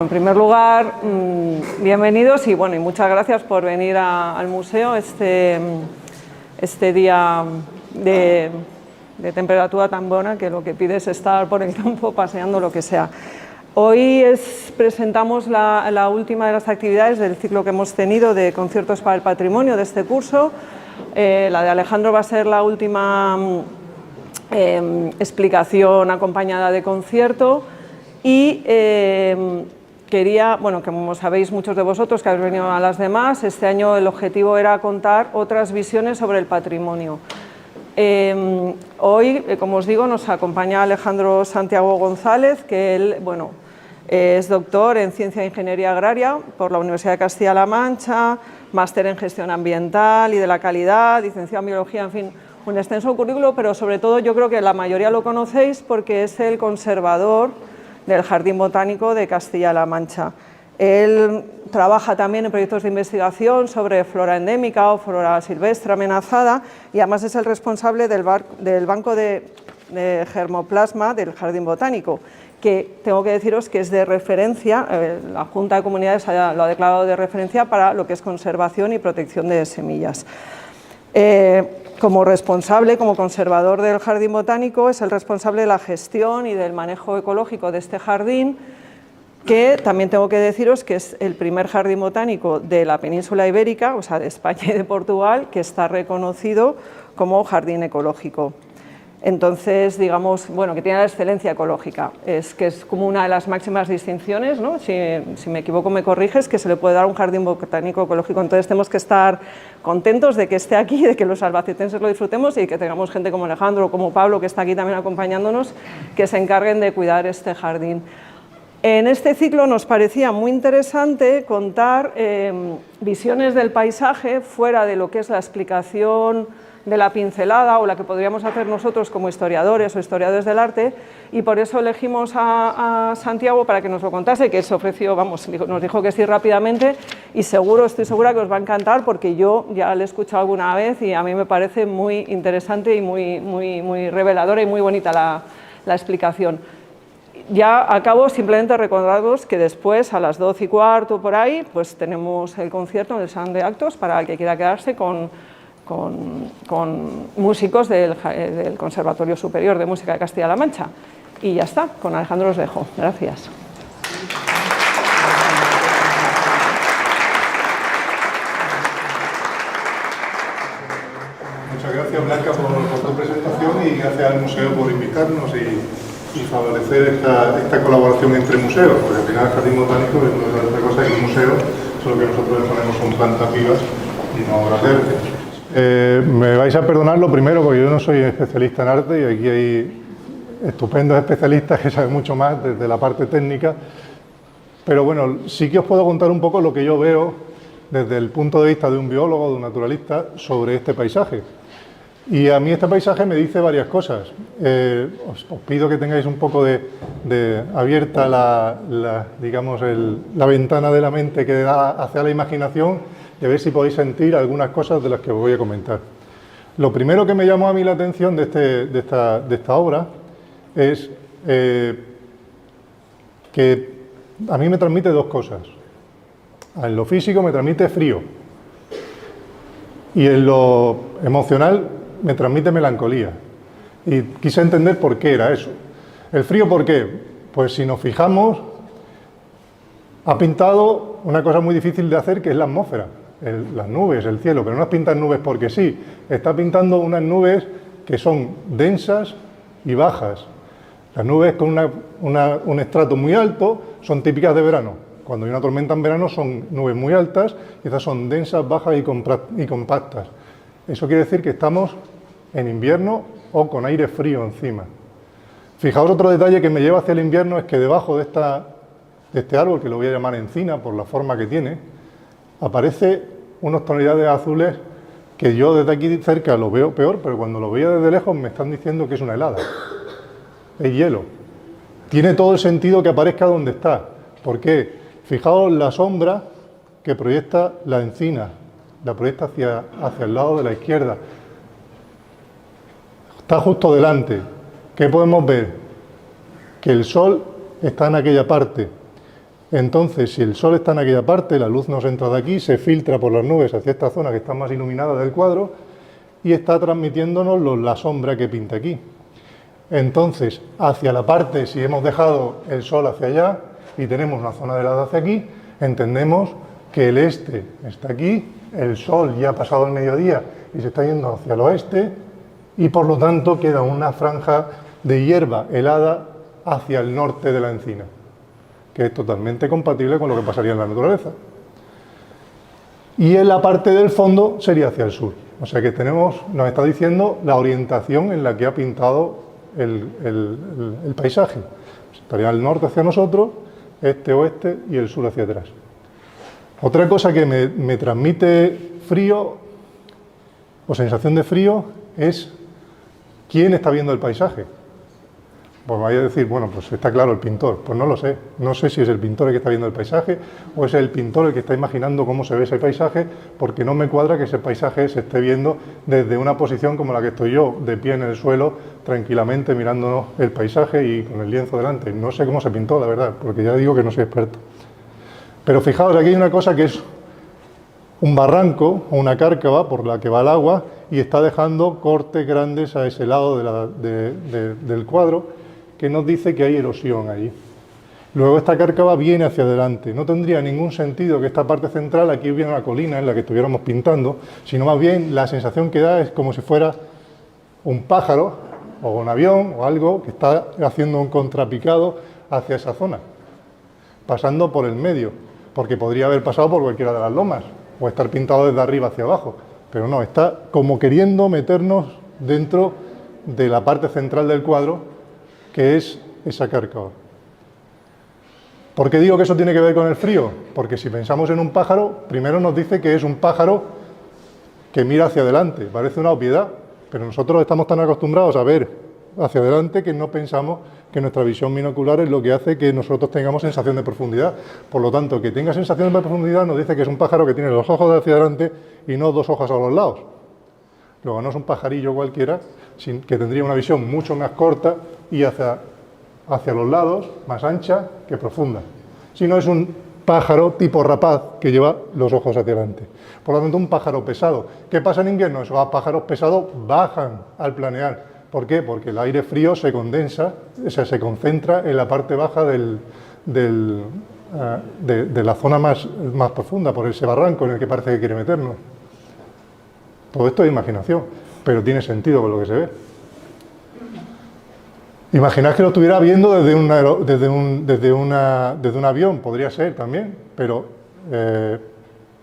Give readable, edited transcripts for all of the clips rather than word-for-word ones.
En primer lugar, bienvenidos y muchas gracias por venir al museo este día de temperatura tan buena que lo que pide es estar por el campo paseando lo que sea. Hoy presentamos la última de las actividades del ciclo que hemos tenido de conciertos para el patrimonio de este curso. La de Alejandro va a ser la última explicación acompañada de concierto y quería, como sabéis muchos de vosotros que habéis venido a las demás, este año el objetivo era contar otras visiones sobre el patrimonio. Hoy, como os digo, nos acompaña Alejandro Santiago González, que él, es doctor en Ciencia e Ingeniería Agraria por la Universidad de Castilla-La Mancha, máster en Gestión Ambiental y de la Calidad, licenciado en Biología, en fin, un extenso currículo, pero sobre todo yo creo que la mayoría lo conocéis porque es el conservador del Jardín Botánico de Castilla-La Mancha. Él trabaja también en proyectos de investigación sobre flora endémica o flora silvestre amenazada y además es el responsable del banco de germoplasma del Jardín Botánico, que tengo que deciros que es de referencia, la Junta de Comunidades lo ha declarado de referencia para lo que es conservación y protección de semillas. Como responsable, como conservador del Jardín Botánico, es el responsable de la gestión y del manejo ecológico de este jardín, que también tengo que deciros que es el primer jardín botánico de la península ibérica, o sea, de España y de Portugal, que está reconocido como jardín ecológico. Entonces, digamos, que tiene la excelencia ecológica, es como una de las máximas distinciones, ¿no? Si me equivoco me corriges, que se le puede dar a un jardín botánico ecológico. Entonces tenemos que estar contentos de que esté aquí, de que los albacetenses lo disfrutemos y que tengamos gente como Alejandro o como Pablo, que está aquí también acompañándonos, que se encarguen de cuidar este jardín. En este ciclo nos parecía muy interesante contar visiones del paisaje fuera de lo que es la explicación de la pincelada o la que podríamos hacer nosotros como historiadores o historiadores del arte, y por eso elegimos a Santiago para que nos lo contase, que se ofreció, nos dijo que sí rápidamente, y estoy segura que os va a encantar porque yo ya lo he escuchado alguna vez y a mí me parece muy interesante y muy reveladora y muy bonita la explicación. Ya acabo simplemente recordaros que después a las 12:15 por ahí pues tenemos el concierto en el salón de actos para el que quiera quedarse con músicos del Conservatorio Superior de Música de Castilla-La Mancha. Y ya está, con Alejandro os dejo. Gracias. Muchas gracias, Blanca, por tu presentación y gracias al museo por invitarnos y favorecer esta colaboración entre museos, porque al final el Jardín Botánico es otra cosa que un museo, solo que nosotros le ponemos son plantas vivas y no obras de arte. Me vais a perdonar lo primero, porque yo no soy especialista en arte y aquí hay estupendos especialistas que saben mucho más desde la parte técnica, pero sí que os puedo contar un poco lo que yo veo desde el punto de vista de un biólogo, de un naturalista, sobre este paisaje. Y a mí este paisaje me dice varias cosas. Os pido que tengáis un poco de abierta la ventana de la mente que da hacia la imaginación y a ver si podéis sentir algunas cosas de las que os voy a comentar. Lo primero que me llamó a mí la atención de esta obra es que a mí me transmite dos cosas. En lo físico me transmite frío y en lo emocional me transmite melancolía. Y quise entender por qué era eso. El frío, ¿por qué? Pues si nos fijamos, ha pintado una cosa muy difícil de hacer, que es la atmósfera. Las nubes, el cielo, pero no es pintar nubes porque sí, está pintando unas nubes que son densas y bajas. Las nubes con un estrato muy alto son típicas de verano. Cuando hay una tormenta en verano son nubes muy altas y estas son densas, bajas y compactas. Eso quiere decir que estamos en invierno o con aire frío encima. Fijaos, otro detalle que me lleva hacia el invierno es que debajo de este árbol, que lo voy a llamar encina por la forma que tiene, aparece unas tonalidades azules que yo desde aquí cerca lo veo peor, pero cuando lo veía desde lejos me están diciendo que es una helada. Es hielo. Tiene todo el sentido que aparezca donde está. ¿Por qué? Fijaos la sombra que proyecta la encina, la proyecta hacia el lado de la izquierda. Está justo delante. ¿Qué podemos ver? Que el sol está en aquella parte. Entonces, si el sol está en aquella parte, la luz nos entra de aquí, se filtra por las nubes hacia esta zona que está más iluminada del cuadro y está transmitiéndonos la sombra que pinta aquí. Entonces, hacia la parte, si hemos dejado el sol hacia allá y tenemos una zona de helada hacia aquí, entendemos que el este está aquí, el sol ya ha pasado el mediodía y se está yendo hacia el oeste y por lo tanto queda una franja de hierba helada hacia el norte de la encina, que es totalmente compatible con lo que pasaría en la naturaleza. Y en la parte del fondo sería hacia el sur. O sea que nos está diciendo la orientación en la que ha pintado el paisaje. Estaría el norte hacia nosotros, este, oeste y el sur hacia atrás. Otra cosa que me transmite frío o sensación de frío es quién está viendo el paisaje. Pues vaya a decir, bueno, pues está claro el pintor. Pues no lo sé. No sé si es el pintor el que está viendo el paisaje o es el pintor el que está imaginando cómo se ve ese paisaje, porque no me cuadra que ese paisaje se esté viendo desde una posición como la que estoy yo, de pie en el suelo, tranquilamente mirándonos el paisaje y con el lienzo delante. No sé cómo se pintó, la verdad, porque ya digo que no soy experto. Pero fijaos, aquí hay una cosa que es un barranco o una cárcava por la que va el agua y está dejando cortes grandes a ese lado del cuadro, que nos dice que hay erosión allí. Luego esta cárcava viene hacia adelante. No tendría ningún sentido que esta parte central, aquí hubiera una colina en la que estuviéramos pintando, sino más bien la sensación que da es como si fuera un pájaro o un avión o algo que está haciendo un contrapicado hacia esa zona, pasando por el medio, porque podría haber pasado por cualquiera de las lomas o estar pintado desde arriba hacia abajo, pero no, está como queriendo meternos dentro de la parte central del cuadro, que es esa cárcava. ¿Por qué digo que eso tiene que ver con el frío? Porque si pensamos en un pájaro, primero nos dice que es un pájaro que mira hacia adelante, parece una obviedad, pero nosotros estamos tan acostumbrados a ver hacia adelante que no pensamos que nuestra visión binocular es lo que hace que nosotros tengamos sensación de profundidad. Por lo tanto, que tenga sensación de profundidad nos dice que es un pájaro que tiene los ojos hacia adelante y no dos ojos a los lados. Luego no es un pajarillo cualquiera, que tendría una visión mucho más corta y hacia los lados, más ancha que profunda. Sino es un pájaro tipo rapaz que lleva los ojos hacia adelante. Por lo tanto, un pájaro pesado. ¿Qué pasa en invierno? Esos pájaros pesados bajan al planear. ¿Por qué? Porque el aire frío se condensa, o sea, se concentra en la parte baja de la zona más profunda, por ese barranco en el que parece que quiere meternos. Todo esto es imaginación, pero tiene sentido con lo que se ve. Imaginad que lo estuviera viendo desde un avión, podría ser también, pero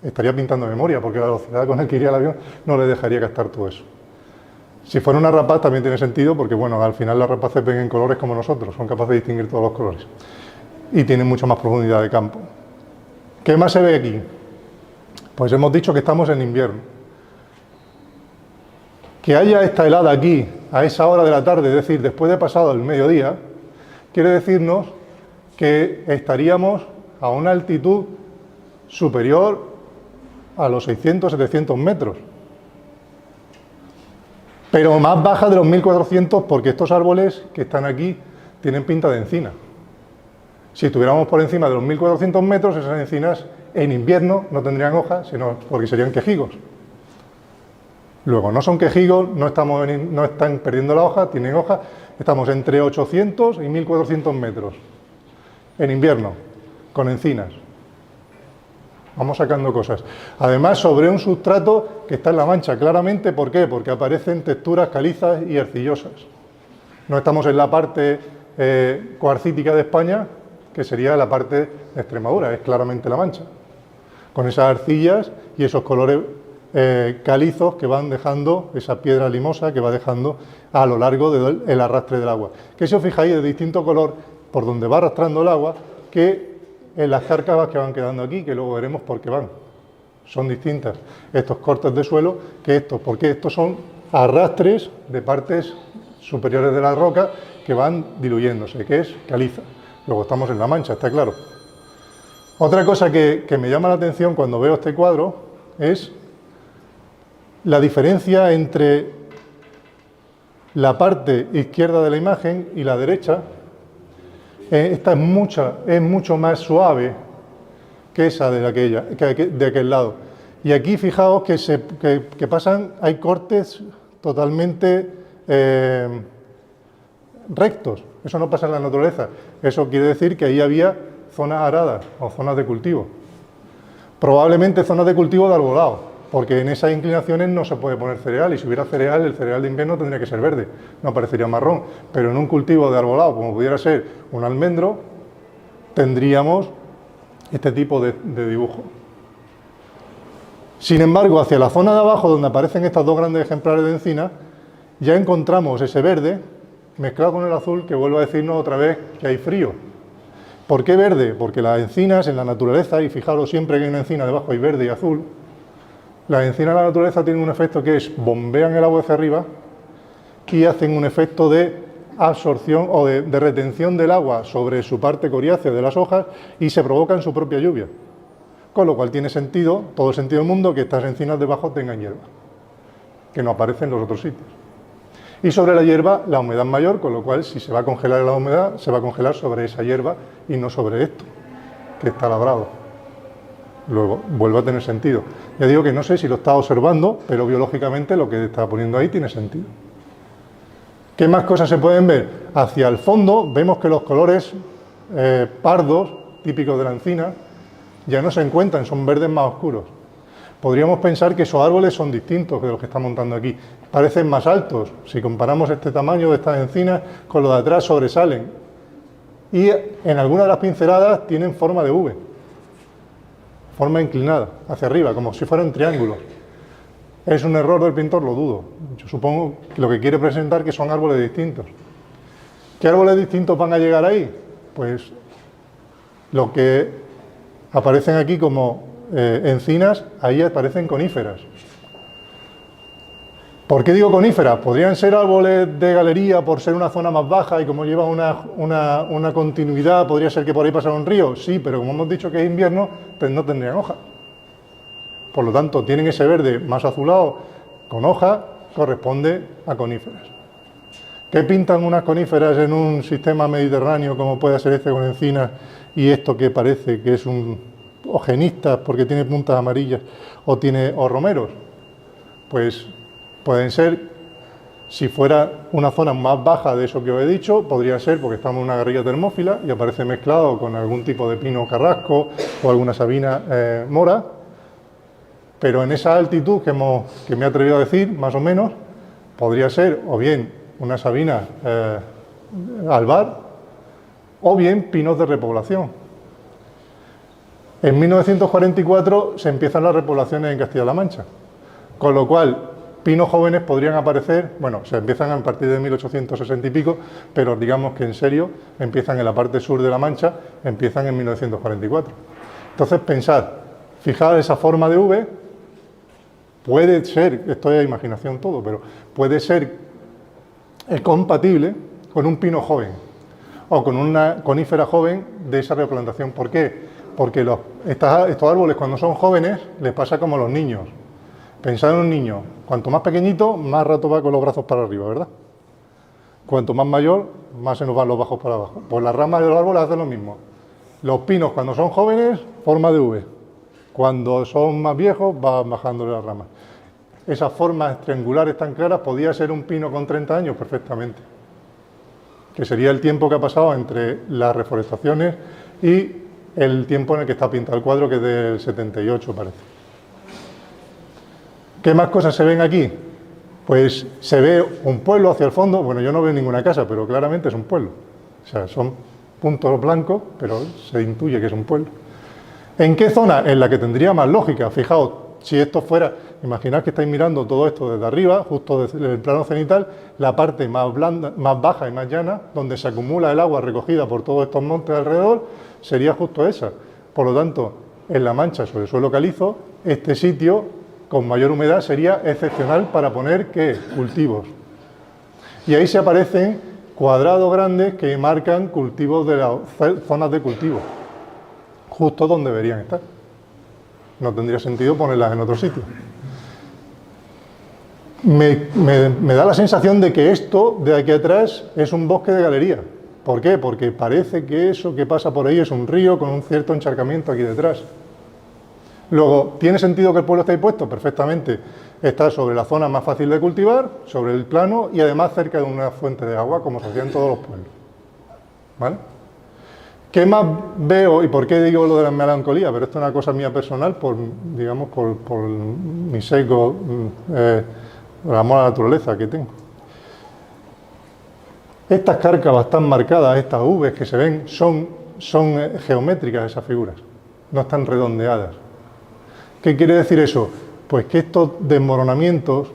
estaría pintando memoria, porque la velocidad con la que iría el avión no le dejaría captar todo eso. Si fuera una rapaz también tiene sentido, porque bueno, al final las rapaces ven en colores como nosotros, son capaces de distinguir todos los colores y tienen mucha más profundidad de campo. ¿Qué más se ve aquí? Pues hemos dicho que estamos en invierno. Que haya esta helada aquí a esa hora de la tarde, es decir, después de pasado el mediodía, quiere decirnos que estaríamos a una altitud superior a los 600-700 metros, pero más baja de los 1400 porque estos árboles que están aquí tienen pinta de encina. Si estuviéramos por encima de los 1400 metros, esas encinas en invierno no tendrían hojas, sino porque serían quejigos. Luego, no son quejigos, no están perdiendo la hoja, tienen hoja, estamos entre 800 y 1400 metros en invierno, con encinas. Vamos sacando cosas. Además, sobre un sustrato que está en la mancha, claramente, ¿por qué? Porque aparecen texturas calizas y arcillosas. No estamos en la parte cuarcítica de España, que sería la parte de Extremadura, es claramente la mancha, con esas arcillas y esos colores calizos que van dejando, esa piedra limosa que va dejando a lo largo del arrastre del agua. Que si os fijáis de distinto color por donde va arrastrando el agua que en las cárcavas que van quedando aquí, que luego veremos por qué van. Son distintas estos cortes de suelo que estos, porque estos son arrastres de partes superiores de la roca que van diluyéndose, que es caliza. Luego estamos en la mancha, está claro. Otra cosa que me llama la atención cuando veo este cuadro es la diferencia entre la parte izquierda de la imagen y la derecha, esta es mucho más suave que esa de aquel lado. Y aquí fijaos que pasan, hay cortes totalmente rectos. Eso no pasa en la naturaleza. Eso quiere decir que ahí había zonas aradas o zonas de cultivo. Probablemente zonas de cultivo de arbolado, porque en esas inclinaciones no se puede poner cereal, y si hubiera cereal, el cereal de invierno tendría que ser verde, no parecería marrón. Pero en un cultivo de arbolado, como pudiera ser un almendro, tendríamos este tipo de dibujo. Sin embargo, hacia la zona de abajo, donde aparecen estas dos grandes ejemplares de encina, ya encontramos ese verde mezclado con el azul, que vuelve a decirnos otra vez que hay frío. ¿Por qué verde? Porque las encinas en la naturaleza, y fijaros siempre que hay una encina debajo hay verde y azul, las encinas en la naturaleza tienen un efecto que es bombean el agua hacia arriba y hacen un efecto de absorción o de retención del agua sobre su parte coriácea de las hojas y se provocan su propia lluvia. Con lo cual tiene sentido, todo el sentido del mundo, que estas encinas debajo tengan hierba, que no aparece en los otros sitios. Y sobre la hierba la humedad es mayor, con lo cual si se va a congelar la humedad, se va a congelar sobre esa hierba y no sobre esto, que está labrado. Luego vuelve a tener sentido. Ya digo que no sé si lo está observando, pero biológicamente lo que está poniendo ahí tiene sentido. ¿Qué más cosas se pueden ver? Hacia el fondo vemos que los colores pardos, típicos de la encina, ya no se encuentran, son verdes más oscuros. Podríamos pensar que esos árboles son distintos de los que están montando aquí. Parecen más altos. Si comparamos este tamaño de estas encinas con los de atrás, sobresalen. Y en algunas de las pinceladas tienen forma de V. Forma inclinada, hacia arriba, como si fueran triángulos. ¿Es un error del pintor? Lo dudo. Yo supongo que lo que quiere presentar que son árboles distintos. ¿Qué árboles distintos van a llegar ahí? Pues lo que aparecen aquí como encinas, ahí aparecen coníferas. ¿Por qué digo coníferas? Podrían ser árboles de galería por ser una zona más baja y como lleva una continuidad, podría ser que por ahí pasara un río. Sí, pero como hemos dicho que es invierno, pues no tendrían hoja. Por lo tanto, tienen ese verde más azulado con hoja, corresponde a coníferas. ¿Qué pintan unas coníferas en un sistema mediterráneo como puede ser este con encinas y esto que parece que es o genistas porque tiene puntas amarillas o romeros? Pues pueden ser, si fuera una zona más baja de eso que os he dicho, podría ser porque estamos en una garriga termófila y aparece mezclado con algún tipo de pino carrasco o alguna sabina mora, pero en esa altitud que me he atrevido a decir, más o menos, podría ser o bien una sabina albar o bien pinos de repoblación. En 1944 se empiezan las repoblaciones en Castilla-La Mancha, con lo cual pinos jóvenes podrían aparecer, bueno, se empiezan a partir de 1860 y pico, pero digamos que en serio empiezan en la parte sur de La Mancha, empiezan en 1944. Entonces pensad, fijad esa forma de V, puede ser, esto es imaginación todo, pero puede ser compatible con un pino joven o con una conífera joven de esa replantación. ¿Por qué? Porque estos árboles cuando son jóvenes les pasa como a los niños. Pensad en un niño, cuanto más pequeñito, más rato va con los brazos para arriba, ¿verdad? Cuanto más mayor, más se nos van los bajos para abajo. Pues las ramas de los árboles hacen lo mismo. Los pinos cuando son jóvenes, forma de V. Cuando son más viejos, van bajando las ramas. Esas formas triangulares tan claras, podía ser un pino con 30 años perfectamente. Que sería el tiempo que ha pasado entre las reforestaciones y el tiempo en el que está pintado el cuadro, que es del 78, parece. ¿Qué más cosas se ven aquí? Pues se ve un pueblo hacia el fondo. Bueno, yo no veo ninguna casa, pero claramente es un pueblo. O sea, son puntos blancos, pero se intuye que es un pueblo. ¿En qué zona? En la que tendría más lógica. Fijaos, si esto fuera, imaginad que estáis mirando todo esto desde arriba, justo desde el plano cenital, la parte más blanda, más baja y más llana, donde se acumula el agua recogida por todos estos montes alrededor, sería justo esa. Por lo tanto, en La Mancha, sobre suelo calizo, este sitio con mayor humedad sería excepcional para poner, ¿qué? Cultivos. Y ahí se aparecen cuadrados grandes que marcan cultivos de las zonas de cultivo, justo donde deberían estar. No tendría sentido ponerlas en otro sitio. Me da la sensación de que esto de aquí atrás es un bosque de galería. ¿Por qué? Porque parece que eso que pasa por ahí es un río con un cierto encharcamiento aquí detrás. Luego, ¿tiene sentido que el pueblo esté ahí puesto? Perfectamente. Está sobre la zona más fácil de cultivar, sobre el plano y además cerca de una fuente de agua, como se hacía en todos los pueblos. ¿Vale? ¿Qué más veo y por qué digo lo de la melancolía? Pero esto es una cosa mía personal, digamos, por mi sesgo, el amor a la naturaleza que tengo. Estas cárcavas tan marcadas, estas V's que se ven, son geométricas esas figuras, no están redondeadas. ¿Qué quiere decir eso? Pues que estos desmoronamientos,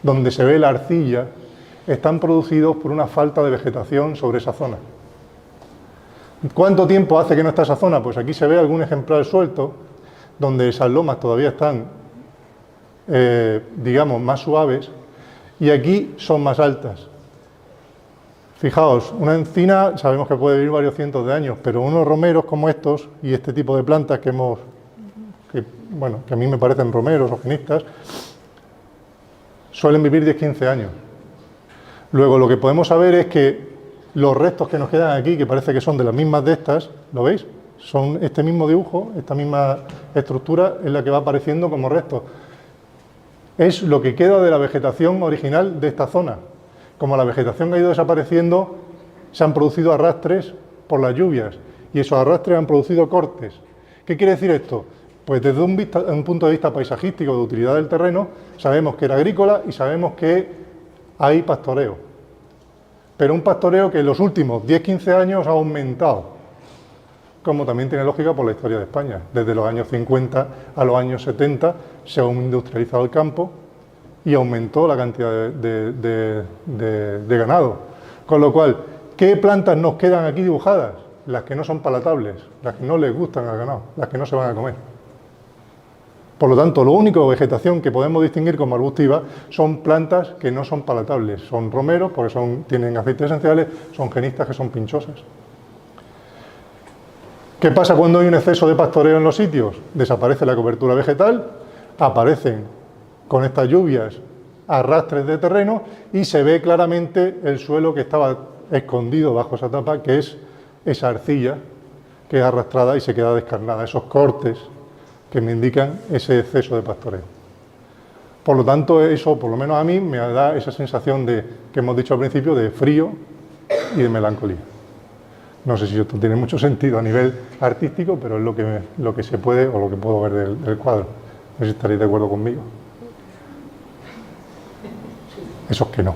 donde se ve la arcilla, están producidos por una falta de vegetación sobre esa zona. ¿Cuánto tiempo hace que no está esa zona? Pues aquí se ve algún ejemplar suelto, donde esas lomas todavía están, digamos, más suaves, y aquí son más altas. Fijaos, una encina sabemos que puede vivir varios cientos de años, pero unos romeros como estos, y este tipo de plantas que a mí me parecen romeros o genistas, suelen vivir 10-15 años. Luego lo que podemos saber es que los restos que nos quedan aquí, que parece que son de las mismas de estas, ¿lo veis? Son este mismo dibujo, esta misma estructura es la que va apareciendo como restos. Es lo que queda de la vegetación original de esta zona. Como la vegetación ha ido desapareciendo, se han producido arrastres por las lluvias y esos arrastres han producido cortes. ¿Qué quiere decir esto? Pues desde un punto de vista paisajístico de utilidad del terreno, sabemos que era agrícola y sabemos que hay pastoreo. Pero un pastoreo que en los últimos 10-15 años ha aumentado, como también tiene lógica por la historia de España. Desde los años 50 a los años 70 se ha industrializado el campo y aumentó la cantidad de ganado. Con lo cual, ¿qué plantas nos quedan aquí dibujadas? Las que no son palatables, las que no les gustan al ganado, las que no se van a comer. Por lo tanto, lo único de vegetación que podemos distinguir como arbustiva son plantas que no son palatables. Son romeros, porque tienen aceites esenciales, son genistas que son pinchosas. ¿Qué pasa cuando hay un exceso de pastoreo en los sitios? Desaparece la cobertura vegetal, aparecen con estas lluvias arrastres de terreno y se ve claramente el suelo que estaba escondido bajo esa tapa, que es esa arcilla que es arrastrada y se queda descarnada, esos cortes que me indican ese exceso de pastoreo. Por lo tanto, eso, por lo menos a mí, me da esa sensación que hemos dicho al principio, de frío y de melancolía. No sé si esto tiene mucho sentido a nivel artístico, pero es lo que se puede, o lo que puedo ver del cuadro. No sé si estaréis de acuerdo conmigo. Eso es que no.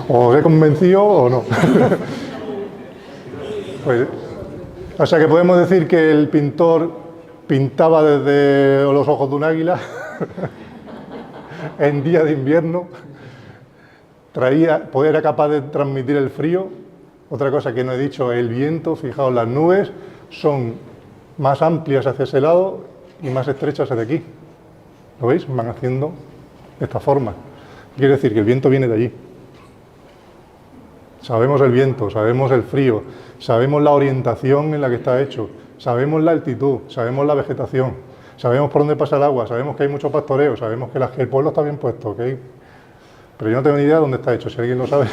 O os he convencido o no. Pues, o sea que podemos decir que el pintor pintaba desde los ojos de un águila en día de invierno, era capaz de transmitir el frío. Otra cosa que no he dicho, el viento. Fijaos, las nubes son más amplias hacia ese lado y más estrechas hacia aquí. ¿Lo veis? Van haciendo esta forma. Quiere decir que el viento viene de allí. Sabemos el viento, sabemos el frío, sabemos la orientación en la que está hecho, sabemos la altitud, sabemos la vegetación, sabemos por dónde pasa el agua, sabemos que hay mucho pastoreo, sabemos que el pueblo está bien puesto, ¿okay? Pero yo no tengo ni idea de dónde está hecho. Si alguien lo sabe,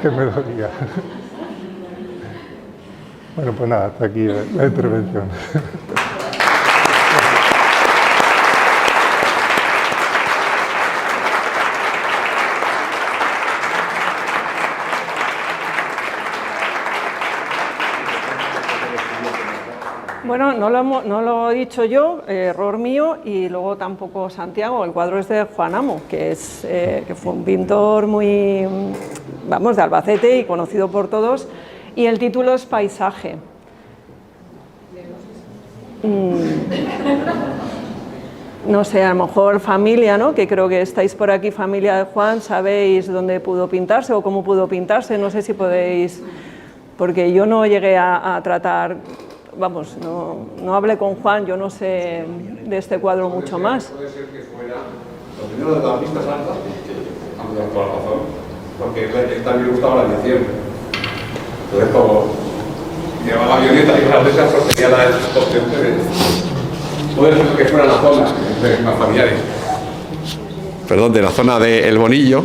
que me lo diga. Bueno, pues nada, hasta aquí la intervención. Bueno, no lo he dicho yo, error mío, y luego tampoco Santiago. El cuadro es de Juan Amo, que fue un pintor muy, de Albacete y conocido por todos, y el título es Paisaje. No sé, a lo mejor familia, ¿no? Que creo que estáis por aquí, familia de Juan, sabéis dónde pudo pintarse o cómo pudo pintarse. No sé si podéis, porque yo no llegué a tratar... no hablé con Juan, yo no sé de este cuadro mucho más. Puede ser que fuera lo primero de las vistas altas, por la razón, porque él también le gustaba la aviación. Entonces, como llevaba la avioneta y las de esas, pues tenía la opción de... Puede ser que fuera la zona de más familiares. Perdón, de la zona de El Bonillo,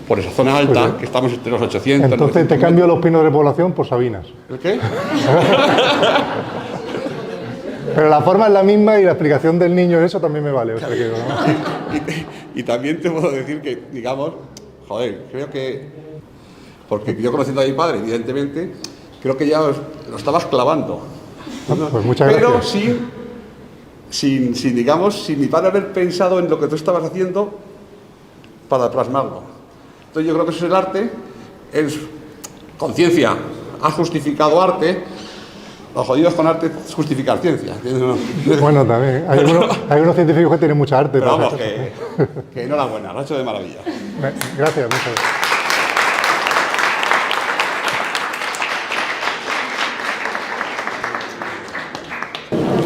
por esa zona alta, que estamos entre los 800. Entonces te cambio los pinos de población por sabinas. ¿El qué? Pero la forma es la misma y la explicación del niño, eso también me vale. O sea que, y también te puedo decir que, digamos, joder, creo que, porque yo conociendo a mi padre, evidentemente, creo que ya lo estabas clavando. pues muchas gracias. Pero sin mi padre haber pensado en lo que tú estabas haciendo para plasmarlo. Entonces yo creo que eso es el arte, es conciencia. Has justificado arte. Los jodidos con arte es justificar ciencia. Bueno, también. Hay unos científicos que tienen mucha arte. Pero vamos, que enhorabuena, lo has hecho de maravilla. Gracias, muchas gracias.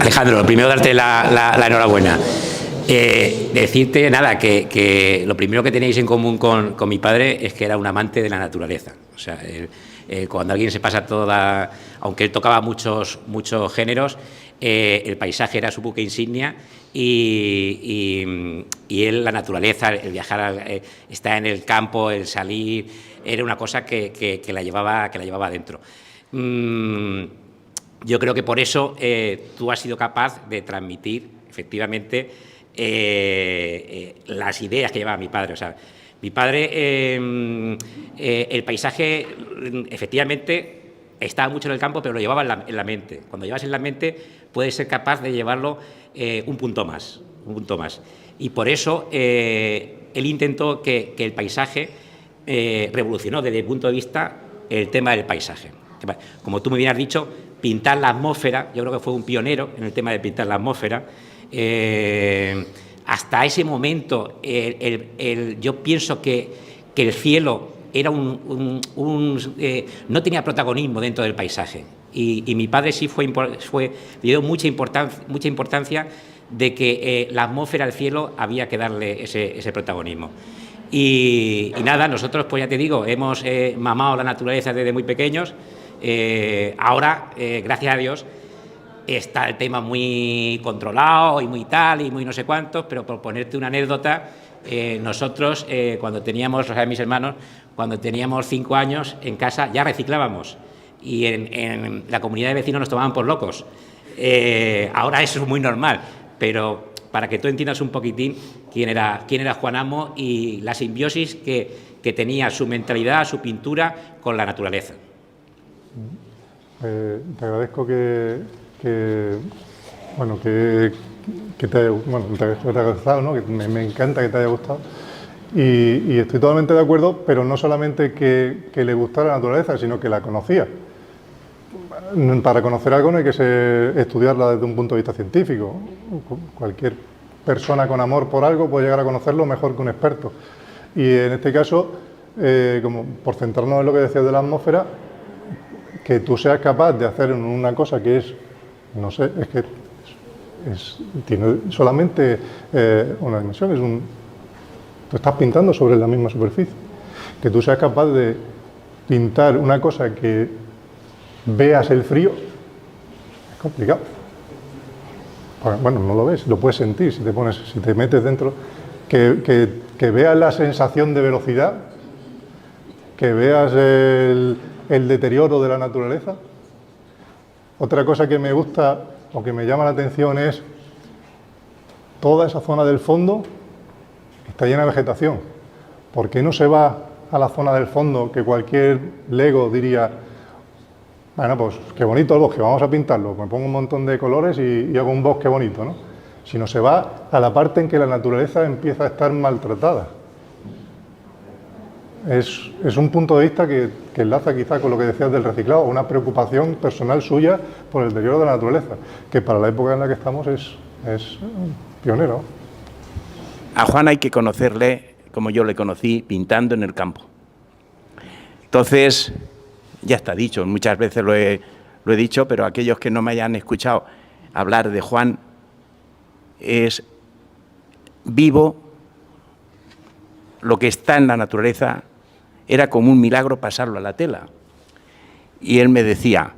Alejandro, lo primero darte la enhorabuena. Decirte, nada, que lo primero que tenéis en común con mi padre es que era un amante de la naturaleza. O sea, cuando alguien se pasa toda... Aunque él tocaba muchos géneros, el paisaje era su buque insignia y él, la naturaleza, el viajar, estar en el campo, el salir, era una cosa que la llevaba dentro. Yo creo que por eso tú has sido capaz de transmitir, efectivamente, las ideas que llevaba mi padre. O sea, mi padre, el paisaje, efectivamente, estaba mucho en el campo, pero lo llevaba en la mente. Cuando llevas en la mente, puedes ser capaz de llevarlo un punto más. Y por eso él intentó que el paisaje revolucionó desde el punto de vista el tema del paisaje. Como tú muy bien has dicho, pintar la atmósfera, yo creo que fue un pionero en el tema de pintar la atmósfera. Hasta ese momento, yo pienso que el cielo era no tenía protagonismo dentro del paisaje. Y mi padre sí le dio mucha importancia de que la atmósfera del cielo había que darle ese protagonismo. Y nada, nosotros, pues ya te digo, hemos mamado la naturaleza desde muy pequeños. Ahora, gracias a Dios, está el tema muy controlado y muy tal y muy no sé cuántos, pero por ponerte una anécdota, nosotros cuando teníamos, o sea, mis hermanos, cuando teníamos 5 años en casa ya reciclábamos y en la comunidad de vecinos nos tomaban por locos. Ahora eso es muy normal, pero para que tú entiendas un poquitín quién era Juan Amo y la simbiosis que tenía su mentalidad, su pintura con la naturaleza. Te agradezco que te haya gustado, ¿no? Que me encanta que te haya gustado y estoy totalmente de acuerdo, pero no solamente que le gustara la naturaleza, sino que la conocía. Para conocer algo no hay que estudiarla desde un punto de vista científico. Cualquier persona con amor por algo puede llegar a conocerlo mejor que un experto. Y en este caso, como por centrarnos en lo que decías de la atmósfera, que tú seas capaz de hacer una cosa que es, no sé, es que tiene solamente una dimensión, tú estás pintando sobre la misma superficie. Que tú seas capaz de pintar una cosa que veas el frío, es complicado. Bueno, no lo ves, lo puedes sentir si te metes dentro, que veas la sensación de velocidad, que veas el deterioro de la naturaleza. Otra cosa que me gusta o que me llama la atención es toda esa zona del fondo está llena de vegetación. ¿Por qué no se va a la zona del fondo que cualquier lego diría, bueno, pues qué bonito el bosque, vamos a pintarlo, me pongo un montón de colores y hago un bosque bonito, ¿no? Sino se va a la parte en que la naturaleza empieza a estar maltratada. Es un punto de vista que enlaza quizá con lo que decías del reciclado, una preocupación personal suya por el deterioro de la naturaleza, que para la época en la que estamos es pionero. A Juan hay que conocerle como yo le conocí, pintando en el campo. Entonces, ya está dicho, muchas veces lo he dicho, pero aquellos que no me hayan escuchado hablar de Juan, es vivo, lo que está en la naturaleza, era como un milagro pasarlo a la tela. Y él me decía,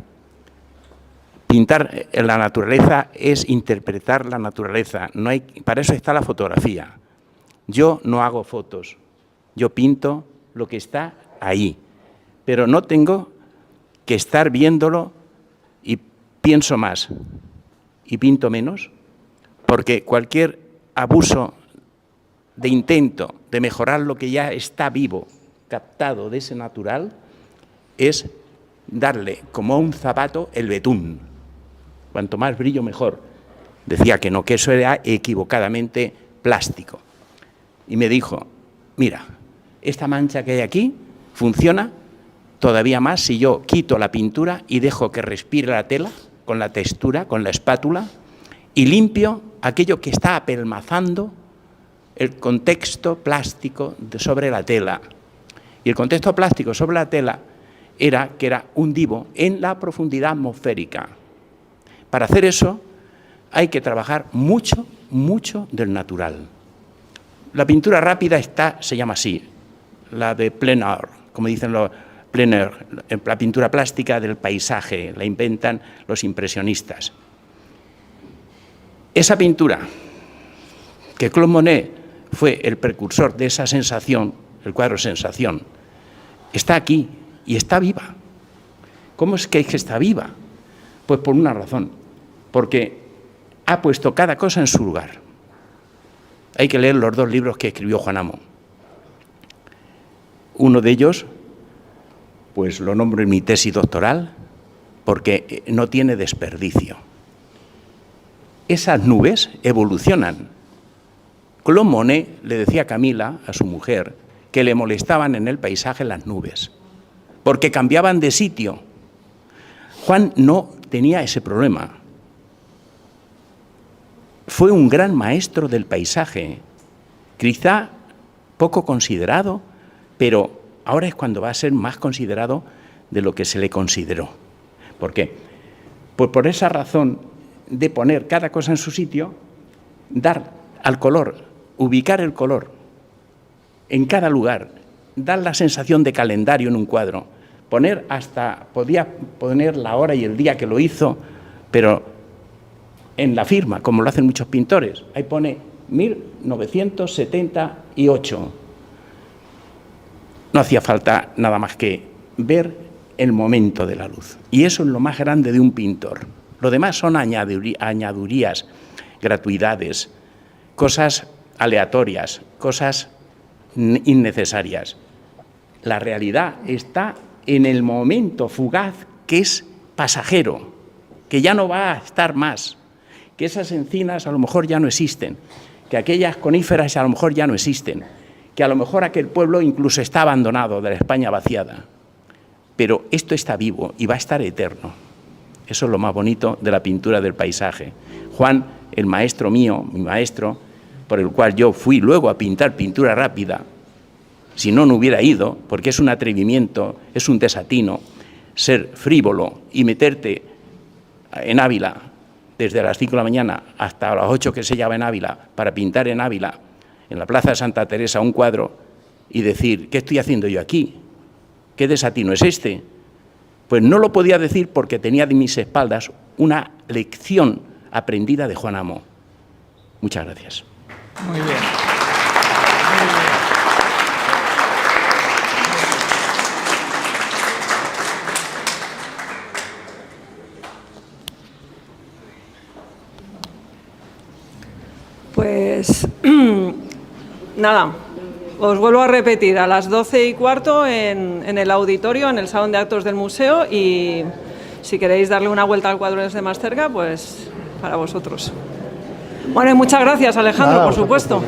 pintar en la naturaleza es interpretar la naturaleza, no hay, para eso está la fotografía. Yo no hago fotos, yo pinto lo que está ahí, pero no tengo que estar viéndolo y pienso más y pinto menos, porque cualquier abuso de intento de mejorar lo que ya está vivo, captado de ese natural, es darle como a un zapato el betún. Cuanto más brillo, mejor. Decía que no, que eso era equivocadamente plástico. Y me dijo, mira, esta mancha que hay aquí funciona todavía más si yo quito la pintura y dejo que respire la tela con la textura, con la espátula, y limpio aquello que está apelmazando el contexto plástico sobre la tela. Y el contexto plástico sobre la tela era que era hundido en la profundidad atmosférica. Para hacer eso hay que trabajar mucho, mucho del natural. La pintura rápida se llama así, la de plein air, como dicen los plein air, la pintura plástica del paisaje, la inventan los impresionistas. Esa pintura, que Claude Monet fue el precursor de esa sensación, el cuadro Sensación, está aquí y está viva. ¿Cómo es que está viva? Pues por una razón, porque ha puesto cada cosa en su lugar. Hay que leer los 2 libros que escribió Juan Amo. Uno de ellos, pues lo nombro en mi tesis doctoral, porque no tiene desperdicio. Esas nubes evolucionan. Claude Monet le decía a Camila, a su mujer, que le molestaban en el paisaje las nubes, porque cambiaban de sitio. Juan no tenía ese problema. Fue un gran maestro del paisaje, quizá poco considerado, pero ahora es cuando va a ser más considerado de lo que se le consideró. ¿Por qué? Pues por esa razón de poner cada cosa en su sitio, dar al color, ubicar el color en cada lugar, dar la sensación de calendario en un cuadro, podía poner la hora y el día que lo hizo, pero en la firma, como lo hacen muchos pintores. Ahí pone 1978. No hacía falta nada más que ver el momento de la luz. Y eso es lo más grande de un pintor. Lo demás son añadurías, gratuidades, cosas aleatorias, cosas innecesarias. La realidad está en el momento fugaz, que es pasajero, que ya no va a estar más, que esas encinas a lo mejor ya no existen, que aquellas coníferas a lo mejor ya no existen, que a lo mejor aquel pueblo incluso está abandonado de la España vaciada. Pero esto está vivo y va a estar eterno. Eso es lo más bonito de la pintura del paisaje. Juan, el maestro mío, mi maestro, por el cual yo fui luego a pintar pintura rápida, si no, no hubiera ido, porque es un atrevimiento, es un desatino, ser frívolo y meterte en Ávila desde las 5 de la mañana hasta las 8 que se llama en Ávila, para pintar en Ávila, en la Plaza de Santa Teresa, un cuadro, y decir, ¿qué estoy haciendo yo aquí? ¿Qué desatino es este? Pues no lo podía decir porque tenía de mis espaldas una lección aprendida de Juan Amo. Muchas gracias. Muy bien. Pues nada, os vuelvo a repetir, a las 12:15 en el auditorio, en el Salón de Actos del Museo, y si queréis darle una vuelta al cuadro desde más cerca, pues para vosotros. Bueno, y muchas gracias, Alejandro, por supuesto.